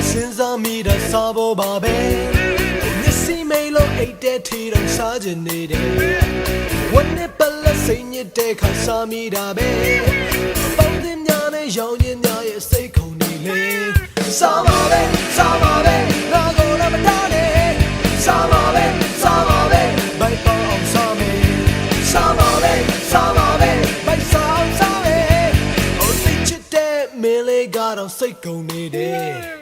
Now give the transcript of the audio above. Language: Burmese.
စဉ်းစားမိတာစားဖို့ပါပဲမျက်စိမိတ်လို့အိတ်တဲ့ထီတော့စားချင်နေတယ်ဝတ်နဲ့ပလက်စိတ်ညစ်တဲ့ခါစားမိတာပဲပေါင်းတင်များနဲ့ရောင်ရင်များရဲ့စိတ်ခုန်နေလေစားပါပဲစားပါပဲငါကိုလည်းမထားနဲ့စားပါပဲစားပါပဲဘိုက်ပေါအောင်စားမယ်စားပါပဲစားပါပဲဘိုက်စားအောင်စားမယ်ဟိုစိတ်ချစ်တဲ့မင်းလေးကတော့စိတ်ကုန်နေတယ်